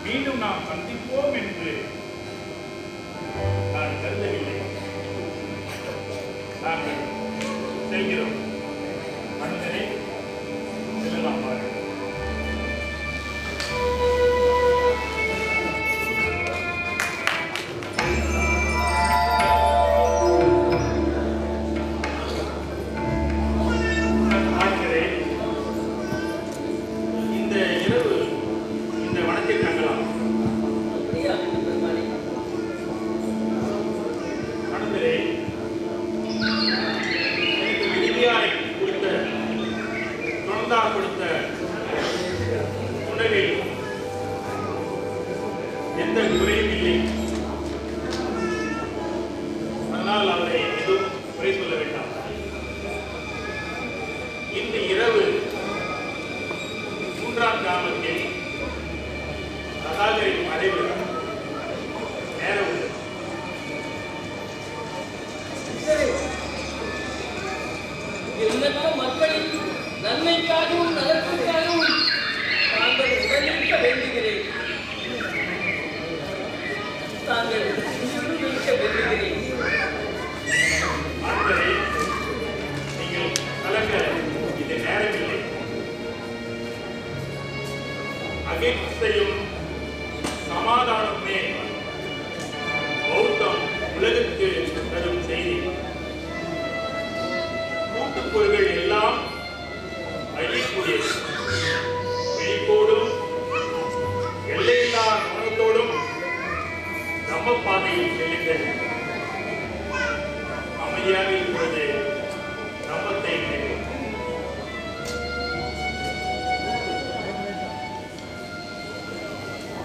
மீண்டும் நாம் சந்திப்போம் என்று நான் கருதவில்லை. நாங்கள் செல்கிறோம். மனிதரை செல்லலாம் பாருங்கள். இந்த இரவு இந்த வனத்தில் தங்கலாம். மனிதரை கொடுத்த உணவில் எந்த குறையும் இல்லை. அதனால் அவரை எதுவும் குறை சொல்ல வேண்டாம். இன்று இரவு 3ஆம் கிராமத்தில் ரதாகரின் மறைவு நேரம் உள்ளது.
எண்ணற்ற மக்களின் நன்மைக்காகவும் நலத்திற்காகவும் தாங்கள் உடனிருக்க வேண்டுகிறேன். தாங்கள் நிரூபிக்க வேண்டுகிறேன்.
ஆண்களே, நீங்கள் கலங்க இது நேரமில்லை. அகிம்சையும் சமாதானமே பௌத்தம் உலகுக்கு தரும் செய்தி. கூட்டுப்பொருள்கள் எல்லாம் அழியக்கூடியது. விழிப்போடும் எல்லையில்லா கவனத்தோடும் நம்ம பாதையில் செல்லுங்கள். அமைதியாக இப்பொழுது நம்பத்தை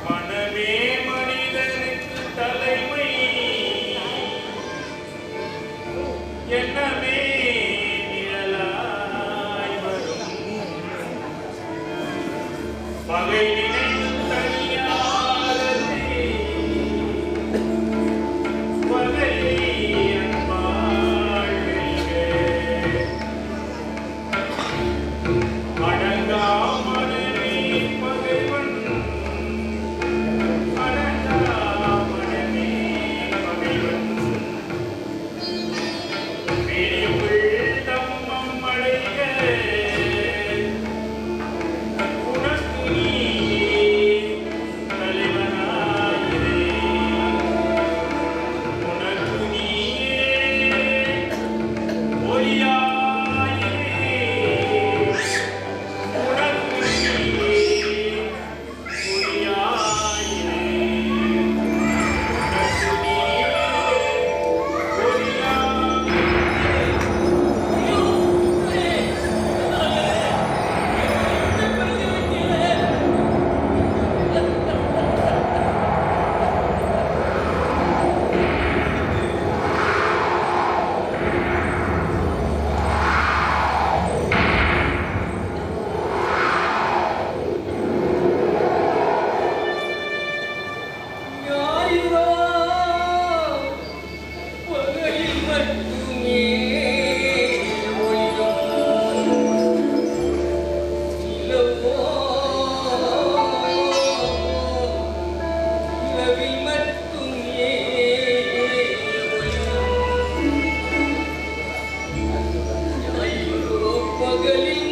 மனமே மனிதனுக்கு தலைமை, எண்ணமே பகை நினைவு தனியாரதே, பகையை அன்பால் வெல்க. அடங்கா மனமே பகைவன், அடங்கா மனமே பகைவன். பெரியவள் தம்மம் அடைக,
பகலில்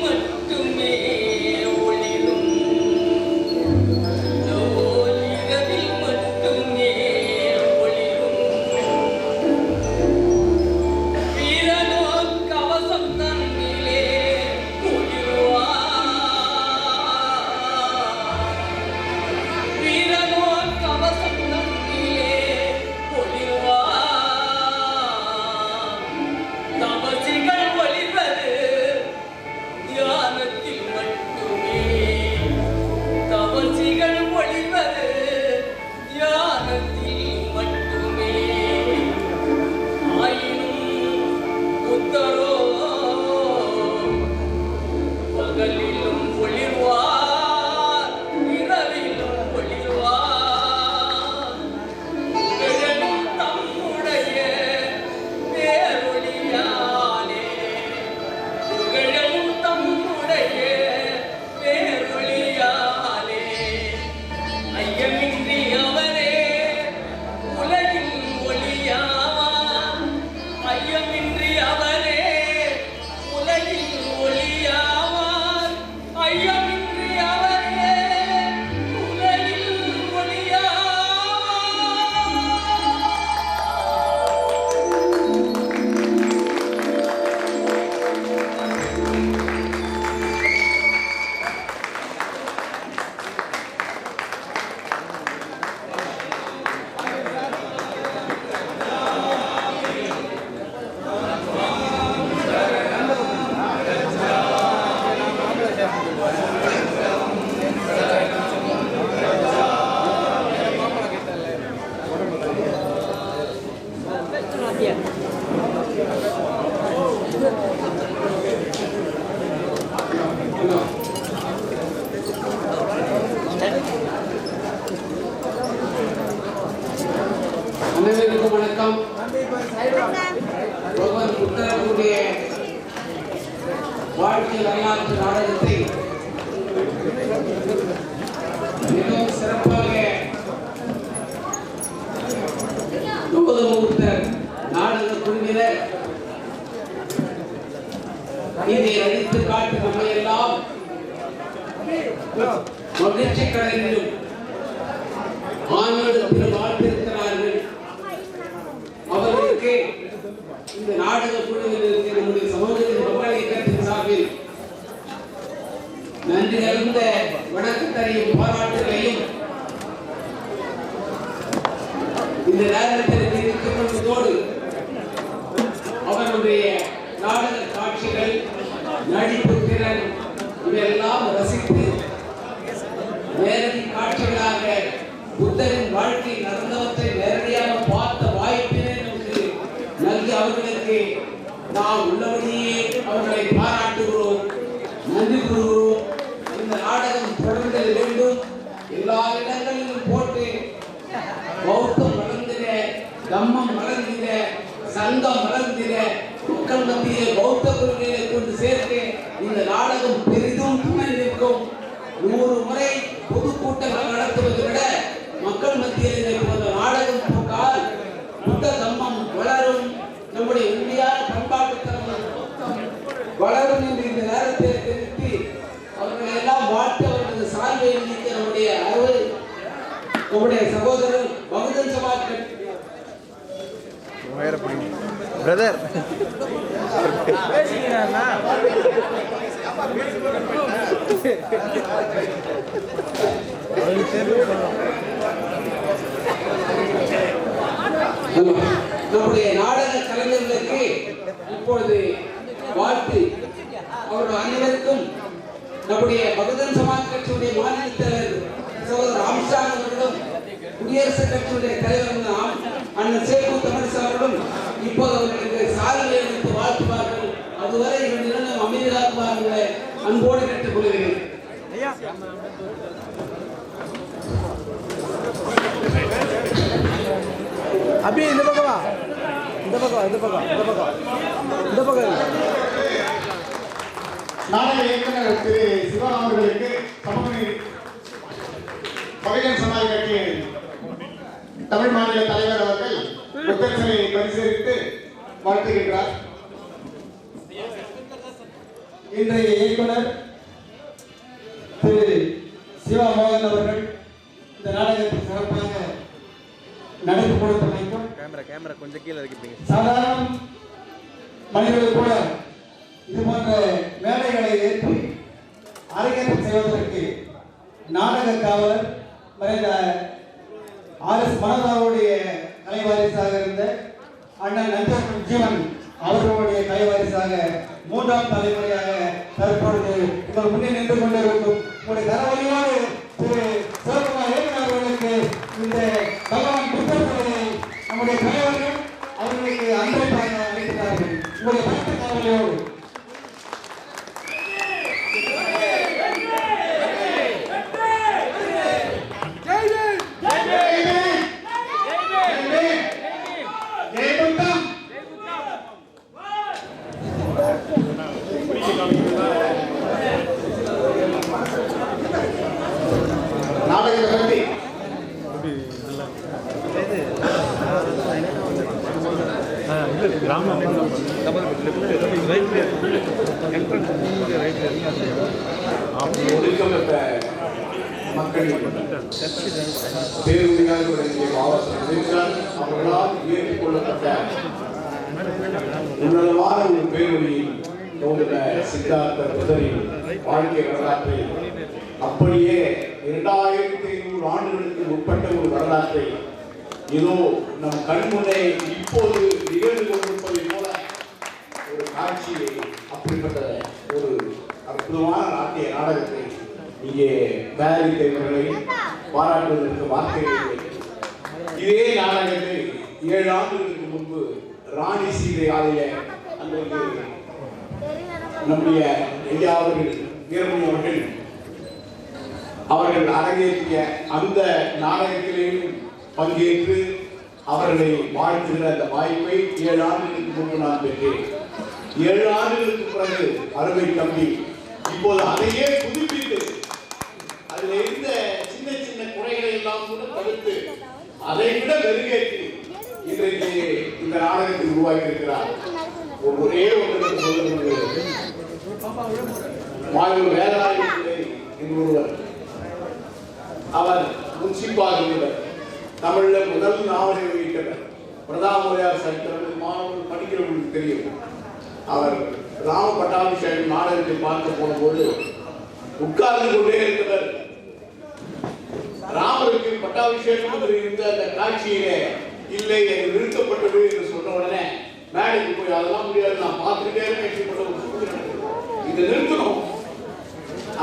வாழ்க்கை வரலாற்று நாடகத்தை மிகவும் சிறப்பாக முகூர்த்த நாடக குழுவினர் இதை அடித்து காட்டி நம்மை எல்லாம் மகிழ்ச்சி கடலிலும் ஆனந்தத்தில் வாழ்த்திருக்கிறார்கள். அவர்களுக்கு இந்த நாடக குழுவில் இருக்கிற நம்முடைய சமூகத்தின் மக்கள் இயக்கத்தின் சார்பில் நன்றி கலந்த வணக்கத்தையும் பாராட்டுகளையும் இந்த நேரத்தில் தெரிவித்துக் கொள்வதோடு அவருடைய நாடக காட்சிகள் நடிப்பு திறன் இவையெல்லாம் ரசித்து நேரடி காட்சிகளாக புத்தரின் வாழ்க்கை நடந்தவற்றை நேரடியாக பார்த்த வாய்ப்பினை நமக்கு நல்கி அவர்களுக்கு நாம் உள்ளபடியே அவர்களை பாராட்டுகிறோம், நன்றி கூறுகிறோம். இந்த நாடகம் தொடர்ந்து வேண்டும். எல்லா இடங்களிலும் போட்டு பௌத்தம் வளர்ந்திட, தம்மம் வளர்ந்திட, சங்கம் வளர்ந்திட, மக்கள் மத்திய பௌத்த கொள்கையை கொண்டு சேர்த்து இந்த நாடகம் பெரிதும் துணை நிற்கும். 100 முறை பொதுக்கூட்டங்கள் நடத்துவதை விட மக்கள் மத்தியில் இதை போன்ற நாடகம் போட்டால் புத்த தம்மம் வளரும், நம்முடைய உண்மையான பண்பாட்டு தரம் வளரும் என்று இந்த நேரத்தில் தெரிவித்து அவர்களை எல்லாம் வாழ்த்து அவர்களது சார்பை நீக்க நம்முடைய சகோதரர் பகுஜன் சமாஜ்
பிரதர்
நம்முடைய நாடக கலைஞர்களுக்கு இப்பொழுது வாழ்த்து அவர்கள் அனைவருக்கும் நம்முடைய பகுஜன் சமாஜ் கட்சியுடைய மாநில தலைவர் சகோதரர் ராம்சாங் அவர்களும் குடியரசுக் கட்சியுடைய தலைவர் அண்ணன் சேப்பு தமிழிசை அவர்களும் இப்போது அவர்களுக்கு சாதனை அளித்து வாழ்த்துவார்கள். அதுவரை 2 நிமிடம் அமைதியாக்குவார்கள் அன்போடு கேட்டுக்கொள்கிறேன்.
அபி இந்த பக்கம் வா, இந்த பக்கம் இந்த பக்கம் இந்த பக்கம் இந்த பக்கம்.
நாடக இயக்குனர் திரு சிவா அவர்களுக்கு பகுஜன் சமாஜ் கட்சியின் தமிழ் மாநில தலைவர் அவர்கள் புத்தர் சிலையை பரிசீலித்து வாழ்த்துகின்றார். இன்றைய இயக்குனர் திரு சிவா மோகன் அவர்கள் இந்த நாடகத்தை சிறப்பாக நடத்தி கொடுத்தமைக்கும்
கேமரா கொஞ்சம் கீழே இருக்கீங்க.
சாதாரண மனிதர்கள் கூட இது போன்ற மேடைகளை ஏற்றி அரங்கேற்றம் செய்வதற்கு நாடக காவலர் மறைந்த RS மனதாவுடைய கலைவாரிசாக இருந்த அண்ணன் நஞ்சப்பன் ஜீவன் அவர்களுடைய கலைவாரிசாக 3ஆம் தலைமுறையாக தற்பொழுது உங்கள் முன்னே நின்று கொண்டிருக்கும் உங்களுடைய தரவழியோடு திரு சிவகுமார் ஏகன் அவர்களுக்கு இந்த பகவான் புத்தர் சிலையை நம்முடைய தலைவர்கள் அவர்களுக்கு அன்பளிப்பாக அளிக்கிறார்கள். உங்களுடைய பக்த கவலையோடு
அவர்களால் ஏற்றுக் கொள்ளப்பட்ட உன்னதமான ஒரு பேரொழியில் தோன்ற சித்தார்த்த புத்தரின் வாழ்க்கை வரலாற்றை அப்படியே 2500 ஆண்டுகளுக்கு உட்பட்ட ஒரு வரலாற்றை ஏதோ நம் கண்முன்னே இப்போது நிகழ்ந்து கொண்டிருப்பதை போல ஒரு காட்சியை, அப்படிப்பட்ட ஒரு அற்புதமான நாட்டிய நாடகத்தை இங்கே தயாரித்தவர்களை பாராட்டுவதற்கு வார்த்தைகள் இல்லை. இதே நாடகத்தை 7 ஆண்டுகளுக்கு முன்பு ராணி சீதை ஆலய அன்றைக்கு நம்முடைய ஐயா அவர்கள் வீரமணி அவர்கள் அரங்கேற்றிய அந்த நாடகத்திலேயும் பங்கேற்று அவர்களை வாழ்த்துகிற அந்த வாய்ப்பை 7 ஆண்டுகளுக்கு முன்பு நான் பெற்றேன். 7 ஆண்டுகளுக்கு பிறகு அருமை தம்பி இப்போது அதையே புதுப்பித்து அதில் இருந்த சின்ன சின்ன குறைகளை எல்லாம் கூட தவிர்த்து அதை விட மெருகேற்றி இன்றைக்கு இந்த நாடகத்தை உருவாக்கி இருக்கிறார். ஒரே ஒன்று சொல்லுகிறது, மாணவர் வேலாயுத பிள்ளை என்பவர் அவர் முன்சிப்பாக இருந்தவர். தமிழ்ல முதல் நாவலை வெளியிட்டவர். பிரதாமுறையார் சரித்திரம் மாணவர்கள் படிக்கிறவங்களுக்கு தெரியும். அவர் ராம பட்டாபிஷேகம் நாடகத்தை பார்க்க போன போது உட்கார்ந்து கொண்டே இருக்கிறவர். ராமருக்கு பட்டாபிஷேகம் இருந்த அந்த காட்சியிலே இல்லை என்று நிறுத்தப்பட்டது என்று சொன்ன உடனே மேடைக்கு போய் அதெல்லாம் முடியாது, நான் பார்த்துட்டே இதை நிறுத்தணும்.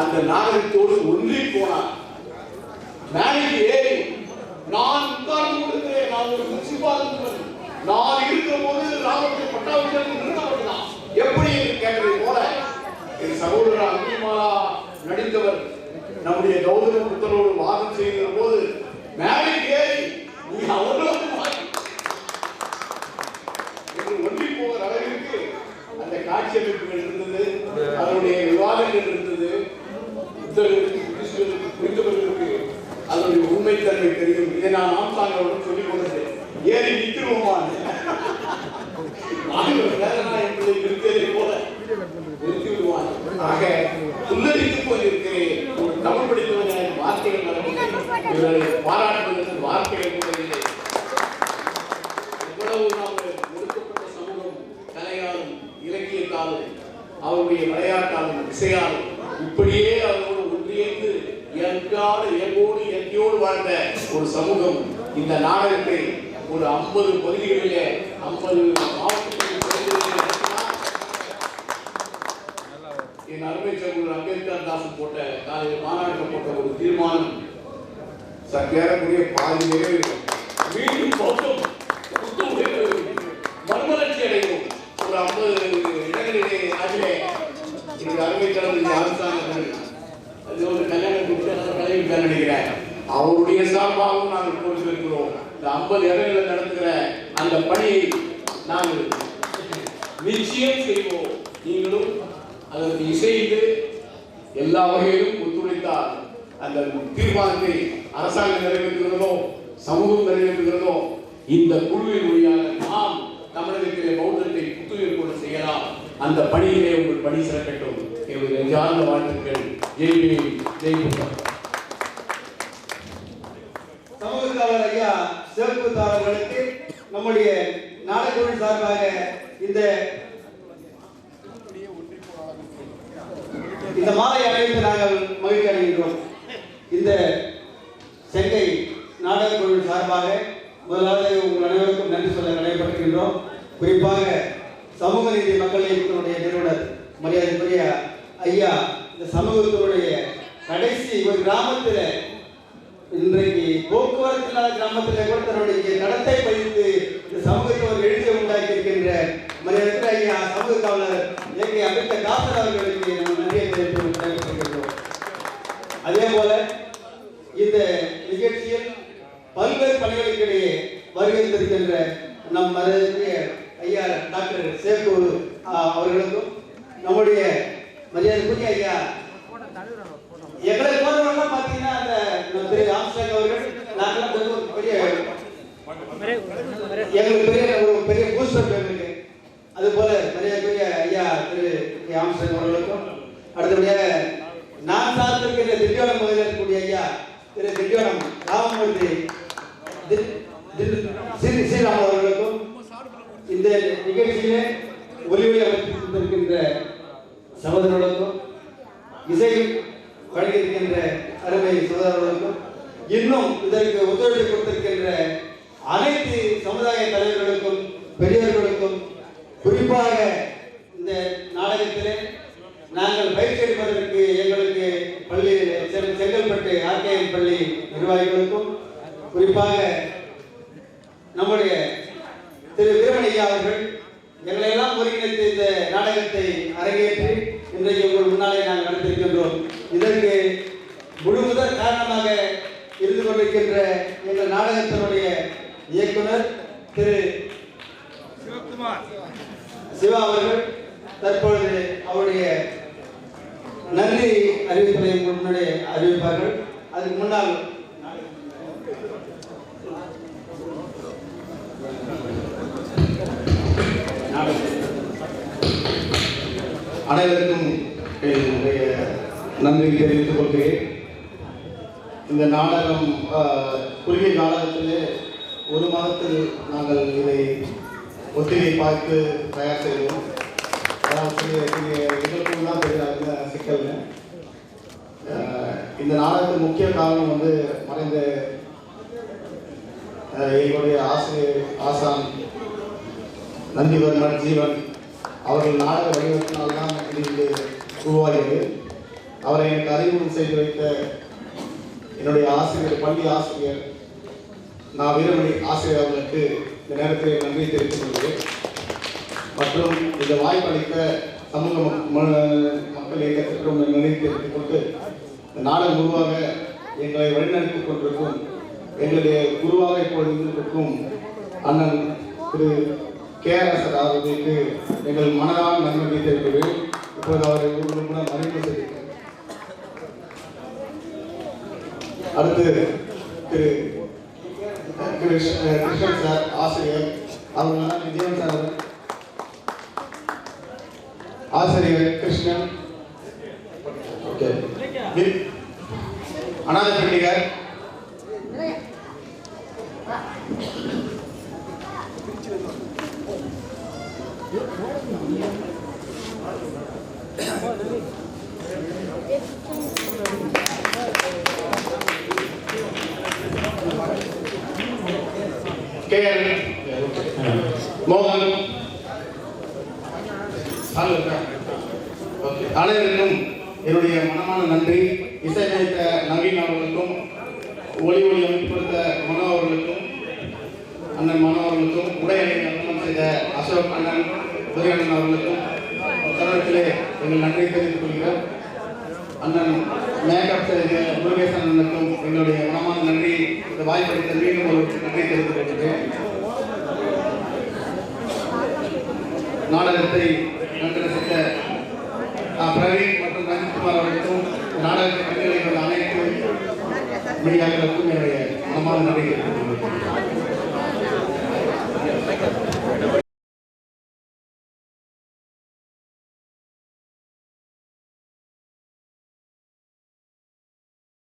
அந்த நாடகத்தோடு ஒன்றி போனார். மேடைக்கு ஏறி நான் உட்கார்ந்து கொடுக்கிறேன், நான் ஒரு முன்சிபால், நான் இருக்கிற போது ராமருக்கு பட்டாபிஷேகம் நிறுத்தப்பட்டதான் எப்படி என்று கேட்டதை போல என் சகோதரர் அங்கிமாலா நடித்தவர் நம்முடைய கௌதம புத்தரோடு வாதம் செய்கிற போது மேடைக்கு ஏறி ஒன்றி போகிற அளவிற்கு அந்த காட்சி அமைப்புகள் இருந்தது, அதனுடைய விவாதங்கள் இருந்தது. புரிந்தவர்களுக்கு அதனுடைய உண்மைத்தன்மை தெரியும். இதை நான் ஆம்சாங்களோடு சொல்லிக் கொண்டது. ஏறி நிற்கிறோமான என்பதை நிறுத்தியதை போல நிறுத்தி விடுவான். ஆக புல்லரித்து போயிருக்கிறேன். ஒரு தமிழ் படித்தவன வார்த்தைகள் நடக்கும், இவர்களை பாராட்டுவதற்கு வார்த்தைகள் கூட இல்லை. இவ்வளவு நாம் ஒடுக்கப்பட்ட சமூகம் கலையாலும் இலக்கியத்தாலும் அவருடைய விளையாட்டாலும் இசையாலும் இப்படியே அவரோடு ஒன்றியந்து இயற்கையோடு வாழ்ந்த ஒரு சமூகம் இந்த நாடகத்தை ஒரு 50 பகுதிகளிலே 50 மாவட்டங்களில் என் அருமை சகோதரர் அம்பேத்கர் தாஸ் போட்ட காலையில் மாநாட்டில் போட்ட ஒரு தீர்மானம் சற்றேறக்கூடிய பாதி நிறைவேறும். மீண்டும் மறுமலர்ச்சி அடைவோம். ஒரு 50 இடங்களிலே அதிலே என்னுடைய அருமை தலைவர் அரசாங்கங்கள் அது ஒரு கல்யாணம் கலைவிட்டார் நினைக்கிறேன். அவருடைய சார்பாகவும் நாங்கள் கொடுத்திருக்கிறோம். இந்த 50 இடங்களில் நடத்துகிற அந்த பணியை நாங்கள் நிச்சயம் செய்வோம். நீங்களும் அதற்கு இசைந்து எல்லா வகையிலும் ஒத்துழைத்தால் அந்த தீர்மானத்தை அரசாங்கம் நிறைவேற்றுகிறதோ சமூகம் நிறைவேற்றுகிறதோ இந்த குழுவின் வழியாக நாம் தமிழகத்திலே பௌத்தத்தை புத்துயிர் கொண்டு செய்யலாம். அந்த பணியிலே உங்கள் பணி சிறக்கட்டும். என்னுடைய நெஞ்சார்ந்த வாழ்த்துக்கள். ஜெய் பீம், ஜெய் புத்தர்.
சமூகத்தாளர் ஐயா சிவப்பு அவர்களுக்கு நம்முடைய நாடகக்குழு சார்பாக இந்த மாலை அணிவித்து நாங்கள் மகிழ்ச்சி அடைகின்றோம். இந்த செங்கை நாடகக்குழு சார்பாக முதலாவது உங்கள் அனைவருக்கும் நன்றி சொல்ல கடமைப்பட்டிருக்கின்றோம். குறிப்பாக சமூக நீதி மக்கள் இயக்கத்தினுடைய நிறுவனர் மரியாதைக்குரிய ஐயா இந்த சமூகத்தினுடைய கடைசி ஒரு கிராமத்தில் இன்றைக்கு போக்குவரத்து இல்லாத கிராமத்தில் கூட தன்னுடைய நடத்தை பதித்து இந்த சமூகத்தை ஒரு எழுச்சியை உண்டாக்கி இருக்கின்ற மரியாதை ஐயா சமூக காவலர் இயற்கை அமித்த காசர் அவர்களுக்கு நம்ம நன்றியை தெரிவித்துக். அதே போல இந்த நிகழ்ச்சியில் பல்வேறு பணிகளுக்கிடையே வருகின்றிருக்கின்ற நம் மரியாதைக்குரிய ஐயா டாக்டர் சேகு அவர்களுக்கும் நம்முடைய மரியாதைக்குரிய ஐயா எங்களை போன்றவர்கள்லாம் பார்த்தீங்கன்னா அந்த திரு ஆம்ஸ்டாங் அவர்கள் நாங்களாம் ஒரு பெரிய எங்களுக்கு பெரிய பூஸ்டர் இருக்கு. அது போல மரியாதைக்குரிய ஐயா திரு ஆம்ஸ்டாங் அவர்களுக்கும் அடுத்தபடியாக நான் சார்ந்திருக்கிற திண்டிவனம் பகுதியில் இருக்கக்கூடிய ஐயா திரு திண்டிவனம் ராமமூர்த்தி ஸ்ரீராம் அவர்களுக்கும் இந்த நிகழ்ச்சியிலே ஒலிவழி அமைத்திருக்கின்ற சகோதரர்களுக்கும் இசை வழங்கியிருக்கின்ற அருமை சகோதரர்களுக்கும் இன்னும் இதற்கு ஒத்துழைப்பு கொடுத்திருக்கின்ற அனைத்து சமுதாய தலைவர்களுக்கும் பெரியவர்களுக்கும் குறிப்பாக இந்த நாடகத்திலே நாங்கள் பயிற்சி எடுப்பதற்கு எங்களுக்கு பள்ளியில் செங்கல்பட்டு ஆர்கேஎம் பள்ளி நிர்வாகிகளுக்கும் குறிப்பாக நம்முடைய திரு வீரமணியா அவர்கள் எங்களை எல்லாம் ஒருங்கிணைத்து இந்த நாடகத்தை அரங்கேற்றி இன்றைக்கு உங்கள் முன்னாலே நாங்கள் நடத்திருக்கின்றோம். இதற்கு முழு முதல் காரணமாக இருந்து கொண்டிருக்கின்ற எங்கள் நாடகத்தினுடைய இயக்குனர் திரு சிவா அவர்கள், தற்பொழுது அவருடைய நன்றி அறிவிப்பதை முன்னாடி அறிவிப்பார்கள். அதுக்கு முன்னால் அனைவருக்கும் என்னுடைய நன்றி தெரிவித்துக் கொள்கிறேன். இந்த நாடகம் குறுகிய நாடகத்திலே ஒரு மாதத்தில் நாங்கள் இதை ஒத்திகை பார்த்து தயார் செய்தோம். எங்களுக்கும் தான் தெரியாத சிக்கல். இந்த நாடகத்தின் முக்கிய காரணம் வந்து மறைந்த எங்களுடைய ஆசான் நந்திவர்மன் ஜீவன் அவர்கள் நாடக வடிவத்தினால்தான் இது உருவாகியது. அவரை எனக்கு அறிமுகம் செய்து வைத்த என்னுடைய ஆசிரியர், பள்ளி ஆசிரியர் நான் வீரமணி ஆசிரியர் அவர்களுக்கு இந்த நேரத்தில் நன்றி தெரிவித்துக் கொள்கிறேன். மற்றும் இந்த வாய்ப்பளித்த சமூக மக்கள் இயக்கத்திற்கும் நன்றி தெரிவித்துக் கொண்டு இந்த நாடகம் உருவாக எங்களை வழிநடத்திக் கொண்டிருக்கும் எங்களுடைய குருவாக இப்பொழுது இருந்திருக்கும் அண்ணன் திரு KRS அவர்களுக்கு எங்கள் மனதான நன்றி தெரிவிக்கிறேன். இப்போது அவரை உங்களுக்கு அறிமுகம் செய்திருக்கிறேன். அடுத்து திரு கிருஷ்ணன் சார் ஆசிரியர், அவங்க விஜயன் சார் ஆசிரியர் கிருஷ்ணன், ஓகே, அனாதை பண்டிகர், மோகன், அனைவருக்கும் என்னுடைய மனமான நன்றி. இசையமைத்த நவீன் அவர்களுக்கும், ஒளி அமைப்பு கொடுத்த மனோ அவர்களுக்கும், அண்ணன் மனோ அவர்களுக்கும், உடையணை நிறுவனம் செய்த அசோக் அண்ணன் துரையண்ணன் அவர்களுக்கும் தருணத்திலே எங்கள் நன்றி தெரிவித்துக் கொள்கிறோம். அண்ணன் மேக்கப் செய்த முருகேசன் அண்ணனுக்கும் எங்களுடைய மனமான நன்றி. இந்த வாய்ப்பளித்த மீண்டும் ஒரு நன்றி தெரிவித்துக் கொள்கிறேன். நாடகத்தை நன்றி பிரவீன் மற்றும் ரஞ்சித்குமார் அவர்களுக்கும் நாடகத்தை கண்டுகளித்த அனைத்து மீடியாக்களுக்கும் என்னுடைய மனமான நன்றி தெரிவித்துக் கொள்கிறேன்.